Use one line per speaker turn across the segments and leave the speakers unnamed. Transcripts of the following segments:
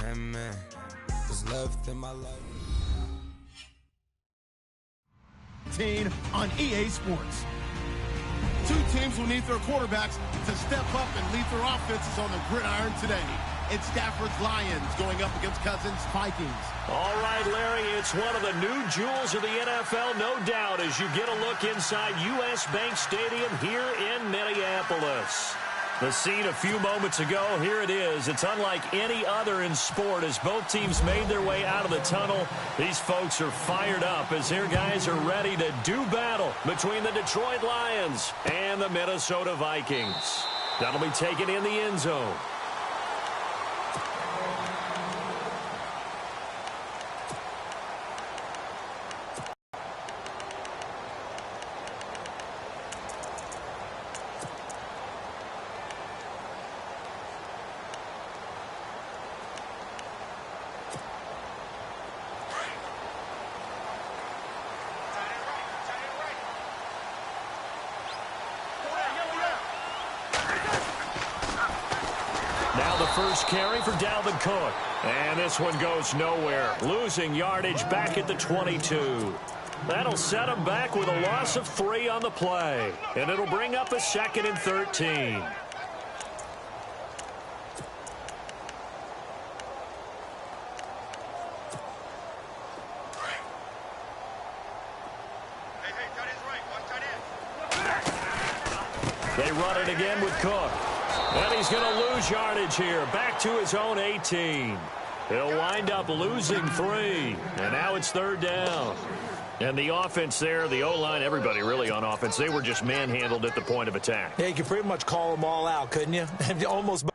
Amen. There's left in my life.
On EA Sports. Two teams will need their quarterbacks to step up and lead their offenses on the gridiron today. It's Stafford's Lions going up against Cousins' Vikings.
All right, Larry, it's one of the new jewels of the NFL, no doubt, as you get a look inside U.S. Bank Stadium here in Minneapolis. The scene a few moments ago, here it is. It's unlike any other in sport as both teams made their way out of the tunnel. These folks are fired up as their guys are ready to do battle between the Detroit Lions and the Minnesota Vikings. That'll be taken in the end zone. Now the first carry for Dalvin Cook. And this one goes nowhere. Losing yardage back at the 22. That'll set him back with a loss of 3 on the play. And it'll bring up a 2nd and 13. They run it again with Cook. And he's going to lose yardage here. Back to his own 18. He'll wind up losing 3. And now it's 3rd down. And the offense there, the O-line, everybody really on offense, they were just manhandled at the point of attack.
Yeah, you could pretty much call them all out, couldn't you? Almost.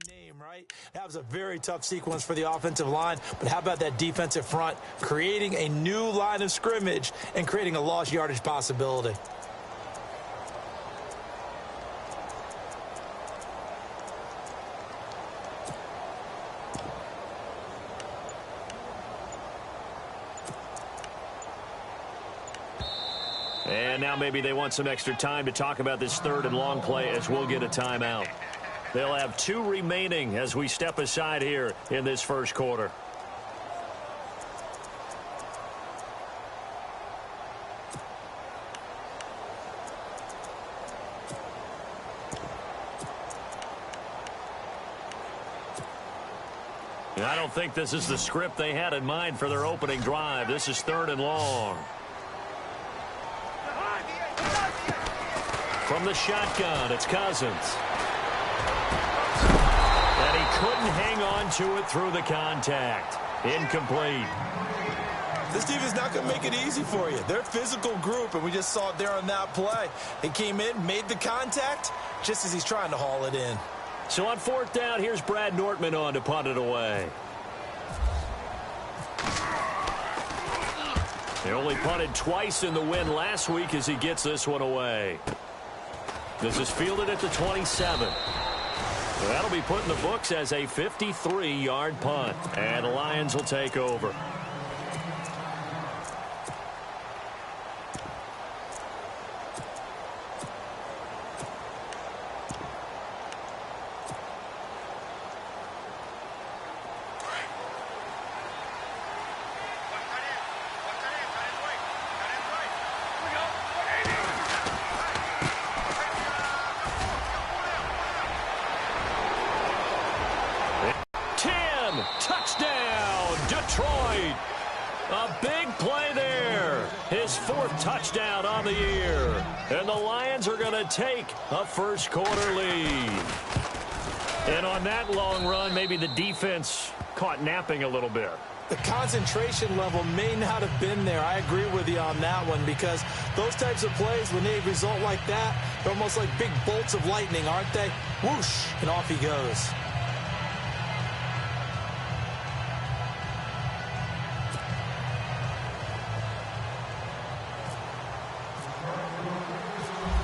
Name, right? That was a very tough sequence for the offensive line, but how about that defensive front creating a new line of scrimmage and creating a lost yardage possibility?
And now maybe they want some extra time to talk about this 3rd and long play as we'll get a timeout. They'll have 2 remaining as we step aside here in this first quarter. I don't think this is the script they had in mind for their opening drive. This is 3rd and long. From the shotgun, it's Cousins. And he couldn't hang on to it through the contact. Incomplete.
This team is not going to make it easy for you. They're a physical group, and we just saw it there on that play. He came in, made the contact, just as he's trying to haul it in.
So on 4th down, here's Brad Nortman on to punt it away. They only punted twice in the win last week as he gets this one away. This is fielded at the 27. That'll be put in the books as a 53-yard punt. And the Lions will take over. A big play there. His 4th touchdown on the year. And the Lions are going to take a first-quarter lead. And on that long run, maybe the defense caught napping a little bit.
The concentration level may not have been there. I agree with you on that one, because those types of plays, when they result like that, they're almost like big bolts of lightning, aren't they? Whoosh, and off he goes.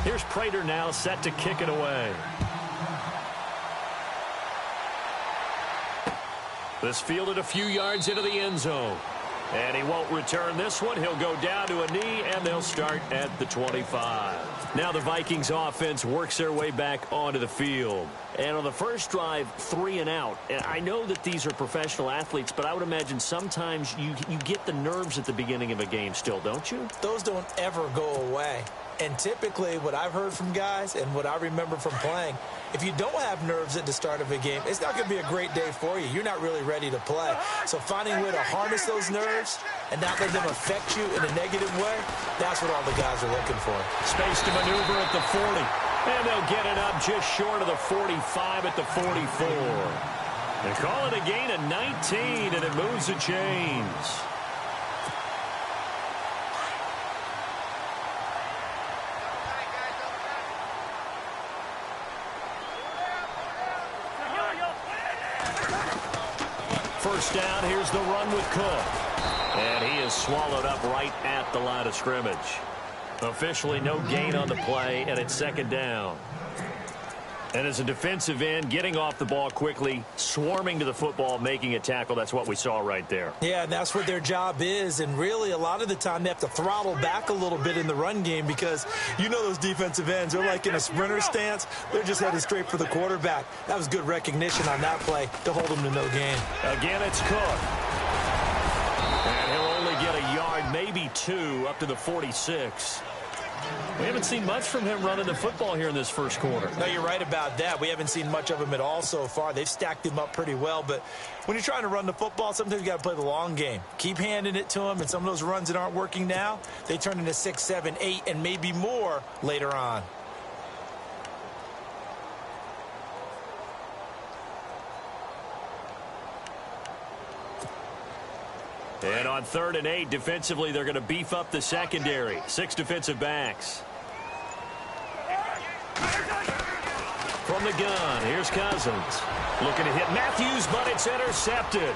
Here's Prater now set to kick it away. This fielded a few yards into the end zone. And he won't return this one. He'll go down to a knee, and they'll start at the 25. Now the Vikings offense works their way back onto the field. And on the first drive, 3 and out. And I know that these are professional athletes, but I would imagine sometimes you get the nerves at the beginning of a game still, don't you?
Those don't ever go away. And typically what I've heard from guys and what I remember from playing, if you don't have nerves at the start of a game, it's not going to be a great day for you. You're not really ready to play. So finding a way to harness those nerves and not let them affect you in a negative way, that's what all the guys are looking for.
Space to maneuver at the 40. And they'll get it up just short of the 45 at the 44. They call it a gain of 19, and it moves the chains. First down, here's the run with Cook. And he is swallowed up right at the line of scrimmage. Officially no gain on the play, and it's 2nd down. And as a defensive end, getting off the ball quickly, swarming to the football, making a tackle, that's what we saw right there.
Yeah, and that's what their job is. And really, a lot of the time, they have to throttle back a little bit in the run game, because you know those defensive ends, they're like in a sprinter stance. They're just headed straight for the quarterback. That was good recognition on that play to hold them to no gain.
Again, it's Cook. And he'll only get a yard, maybe 2, up to the 46. We haven't seen much from him running the football here in this first quarter.
No, you're right about that. We haven't seen much of him at all so far. They've stacked him up pretty well, but when you're trying to run the football, sometimes you got to play the long game. Keep handing it to him, and some of those runs that aren't working now, they turn into 6, 7, 8, and maybe more later on.
And on 3rd and 8, defensively, they're going to beef up the secondary. 6 defensive backs. From the gun, here's Cousins. Looking to hit Matthews, but it's intercepted.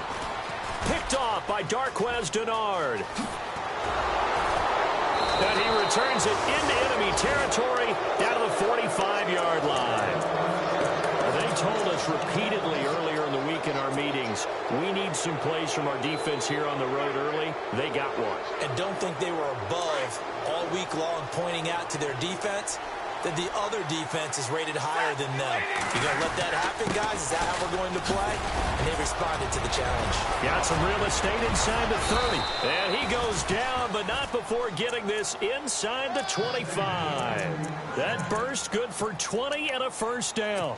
Picked off by Darquez Dennard. And he returns it into enemy territory down to the 45-yard line. They told us repeatedly earlier in the week in our meetings, we need some plays from our defense here on the road early. They got one.
And don't think they were above all week long pointing out to their defense that the other defense is rated higher than them. You going to let that happen, guys? Is that how we're going to play? And they responded to the challenge.
Got some real estate inside the 30. And he goes down, but not before getting this inside the 25. That burst good for 20 and a first down.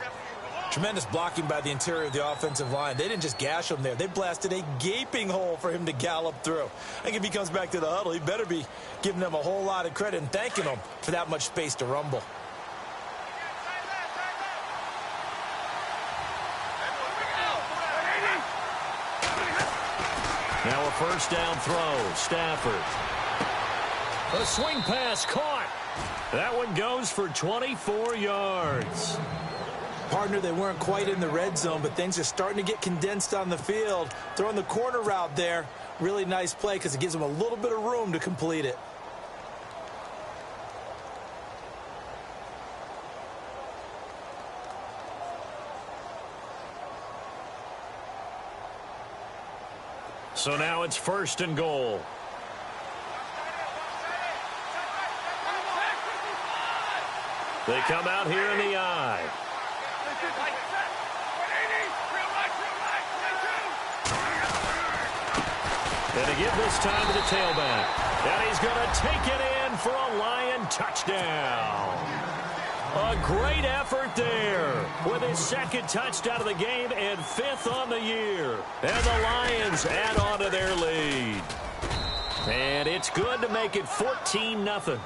Tremendous blocking by the interior of the offensive line. They didn't just gash him there. They blasted a gaping hole for him to gallop through. I think if he comes back to the huddle, he better be giving them a whole lot of credit and thanking them for that much space to rumble.
Now a first down throw. Stafford. A swing pass caught. That one goes for 24 yards.
Partner, they weren't quite in the red zone, but things are starting to get condensed on the field. Throwing the corner route there, really nice play because it gives them a little bit of room to complete it.
So now it's 1st and goal. They come out here in the eye. And again this time to the tailback. And he's going to take it in for a Lion touchdown. A great effort there with his 2nd touchdown of the game and 5th on the year. And the Lions add on to their lead. And it's good to make it 14-0.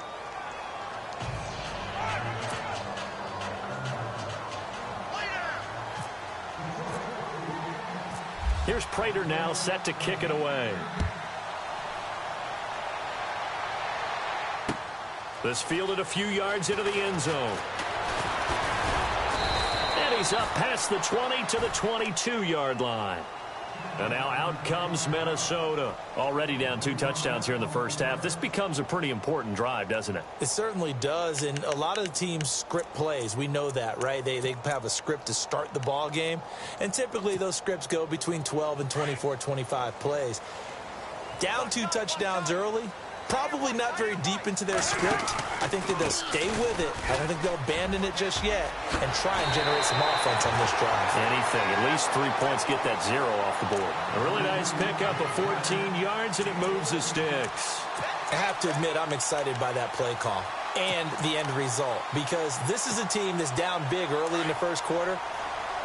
Here's Prater now set to kick it away. This fielded a few yards into the end zone. And he's up past the 20 to the 22-yard line. And now out comes Minnesota. Already down 2 touchdowns here in the first half. This becomes a pretty important drive, doesn't it?
It certainly does, and a lot of the teams script plays. We know that, right? They have a script to start the ball game, and typically those scripts go between 12 and 24, 25 plays. Down 2 touchdowns early, probably not very deep into their script. I think that they'll stay with it. I don't think they'll abandon it just yet and try and generate some offense on this drive.
Anything. At least 3 points, get that 0 off the board. A really nice pickup of 14 yards, and it moves the sticks.
I have to admit, I'm excited by that play call and the end result, because this is a team that's down big early in the first quarter,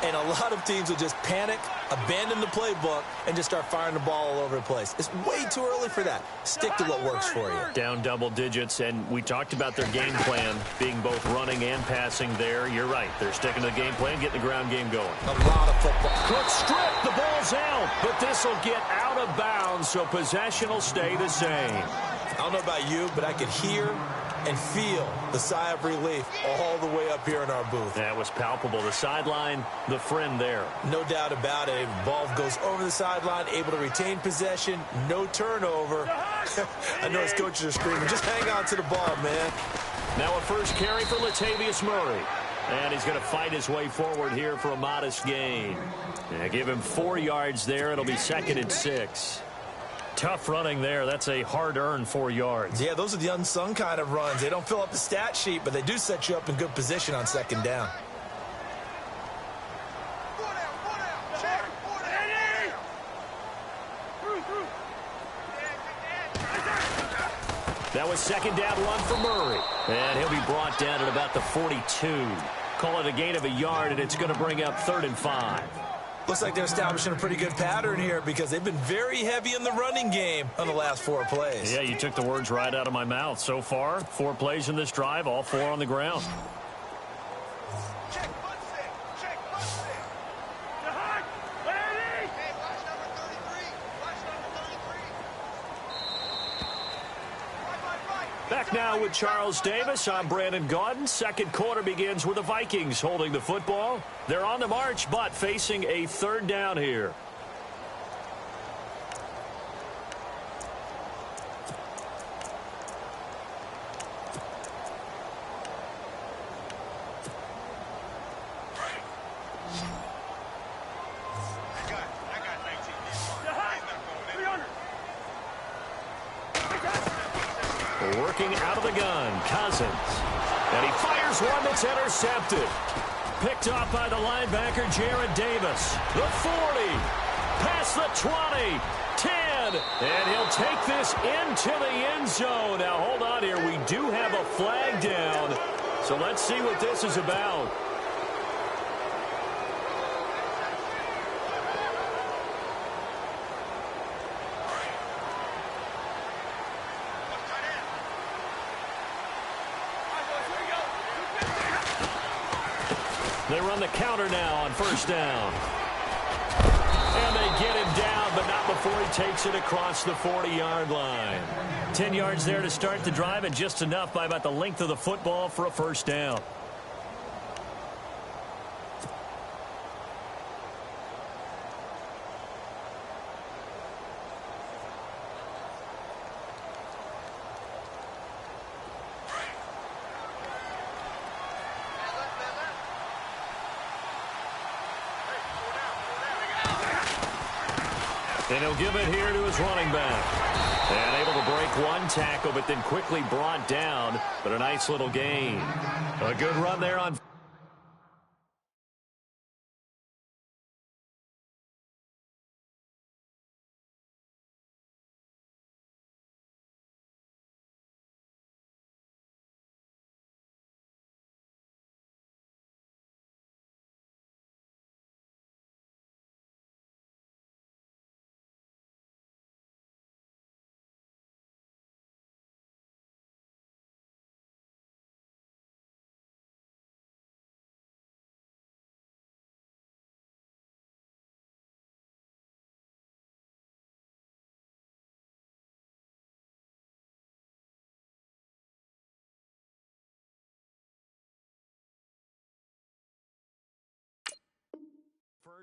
and a lot of teams will just panic, abandon the playbook, and just start firing the ball all over the place. It's way too early for that. Stick to what works for you.
Down double digits, and we talked about their game plan being both running and passing there. You're right. They're sticking to the game plan, getting the ground game going.
A lot of football.
Quick strip. The ball's out, but this will get out of bounds, so possession will stay the same.
I don't know about you, but I could hear and feel the sigh of relief all the way up here in our booth.
That was palpable. The sideline, the friend there.
No doubt about it. Ball goes over the sideline, able to retain possession, no turnover. I know his coaches are screaming, just hang on to the ball, man.
Now a first carry for Latavius Murray. And he's going to fight his way forward here for a modest gain. Yeah, give him 4 yards there. It'll be 2nd and 6. Tough running there. That's a hard-earned 4 yards.
Yeah, those are the unsung kind of runs. They don't fill up the stat sheet, but they do set you up in good position on 2nd down.
That was 2nd down run for Murray. And he'll be brought down at about the 42. Call it a gain of a yard, and it's going to bring up 3rd and 5.
Looks like they're establishing a pretty good pattern here, because they've been very heavy in the running game on the last 4 plays.
Yeah, you took the words right out of my mouth. So far, 4 plays in this drive, all 4 on the ground. Back now with Charles Davis. I'm Brandon Gaudin. Second quarter begins with the Vikings holding the football. They're on the march, but facing a 3rd down here. Working out of the gun, Cousins. And he fires one that's intercepted. Picked off by the linebacker, Jared Davis. The 40, past the 20, 10, and he'll take this into the end zone. Now, hold on here. We do have a flag down, so let's see what this is about. They run the counter now on 1st down. And they get him down, but not before he takes it across the 40-yard line. 10 yards there to start the drive, and just enough by about the length of the football for a 1st down. And he'll give it here to his running back. And able to break one tackle, but then quickly brought down. But a nice little gain. A good run there on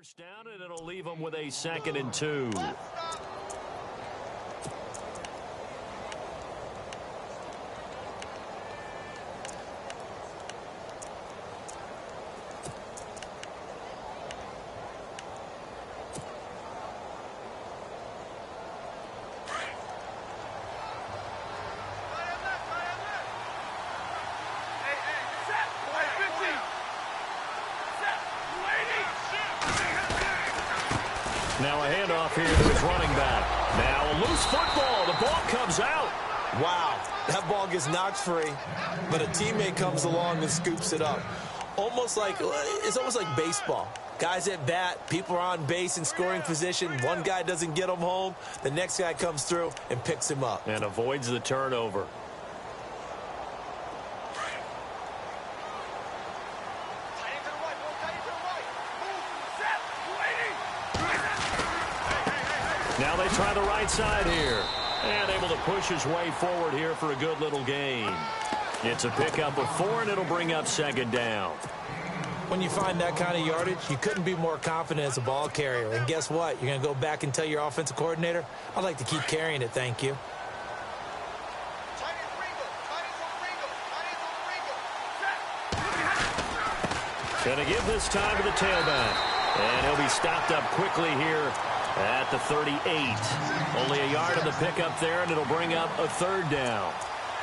First down, and it'll leave them with a 2nd and 2. Now a handoff here to his running back. Now a loose football. The ball comes out.
Wow, that ball gets knocked free, but a teammate comes along and scoops it up. It's almost like baseball. Guys at bat, people are on base in scoring position. One guy doesn't get him home. The next guy comes through and picks him up.
And avoids the turnover. Now they try the right side here. And able to push his way forward here for a good little gain. It's a pickup of 4, and it'll bring up 2nd down.
When you find that kind of yardage, you couldn't be more confident as a ball carrier. And guess what? You're going to go back and tell your offensive coordinator, I'd like to keep carrying it, thank you.
Going to give this time to the tailback. And he'll be stopped up quickly here at the 38. Only a yard of the pickup there, and it'll bring up a 3rd down.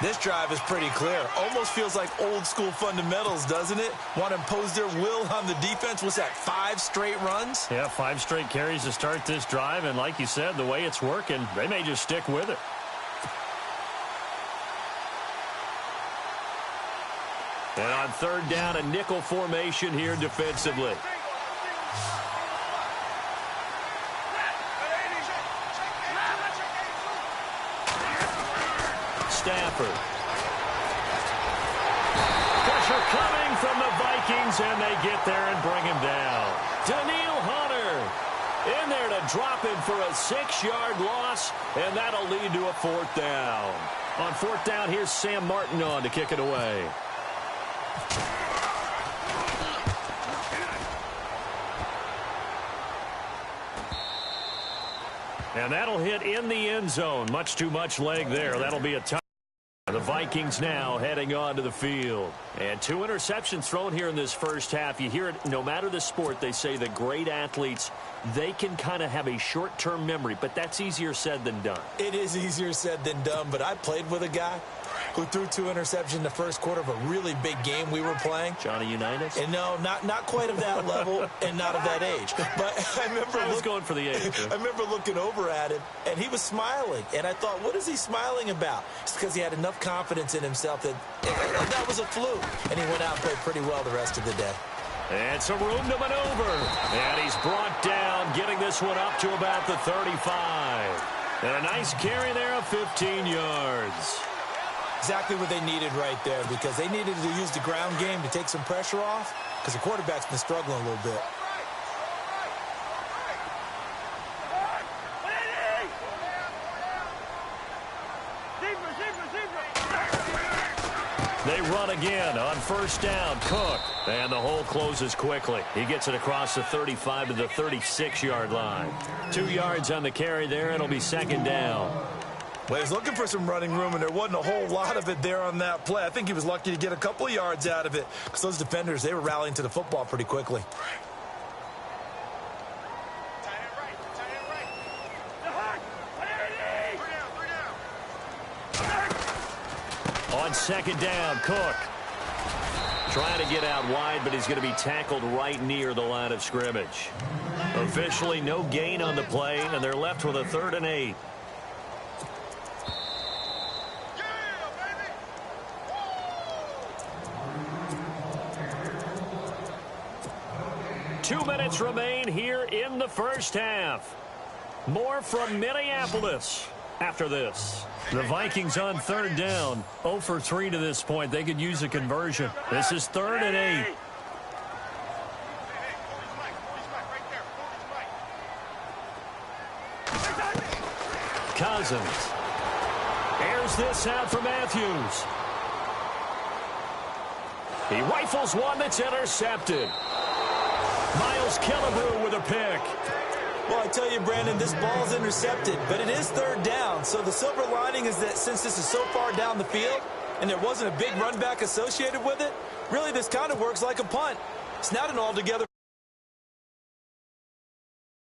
This drive is pretty clear. Almost feels like old school fundamentals, doesn't it? Want to impose their will on the defense. What's that, 5 straight runs?
Yeah, 5 straight carries to start this drive, and like you said, the way it's working, they may just stick with it. And on 3rd down, a nickel formation here defensively. Stafford. Pressure coming from the Vikings, and they get there and bring him down. Daniil Hunter in there to drop him for a 6-yard loss, and that'll lead to a 4th down. On 4th down, here's Sam Martin on to kick it away. And that'll hit in the end zone. Much too much leg there. That'll be a touchdown. The Vikings now heading onto the field. And 2 interceptions thrown here in this first half. You hear it, no matter the sport, they say that great athletes, they can kind of have a short-term memory, but that's easier said than done.
It is easier said than done, but I played with a guy who threw 2 interceptions in the first quarter of a really big game we were playing.
Johnny Unitas?
And no, not quite of that level and not of that age. But I was
going for the age.
I remember looking over at him, and he was smiling. And I thought, what is he smiling about? It's because he had enough confidence in himself that was a fluke. And he went out and played pretty well the rest of the day.
And some room to maneuver. And he's brought down, getting this one up to about the 35. And a nice carry there of 15 yards.
Exactly what they needed right there, because they needed to use the ground game to take some pressure off, because the quarterback's been struggling a little bit.
They run again on 1st down. Cook. And the hole closes quickly. He gets it across the 35 to the 36-yard line. 2 yards on the carry there. It'll be 2nd down.
Well, he's looking for some running room, and there wasn't a whole lot of it there on that play. I think he was lucky to get a couple of yards out of it, because those defenders, they were rallying to the football pretty quickly.
On 2nd down, Cook. Trying to get out wide, but he's going to be tackled right near the line of scrimmage. Officially, no gain on the play, and they're left with a 3rd and 8. Two minutes remain here in the first half. More from Minneapolis after this. The Vikings on 3rd down. 0 for 3 to this point. They could use a conversion. This is 3rd and 8. Cousins. Airs this out for Matthews. He rifles one that's intercepted. Miles Killebrew with a pick.
Well, I tell you, Brandon, this ball's intercepted, but it is third down. So the silver lining is that since this is so far down the field and there wasn't a big run back associated with it, really this kind of works like a punt. It's not an altogether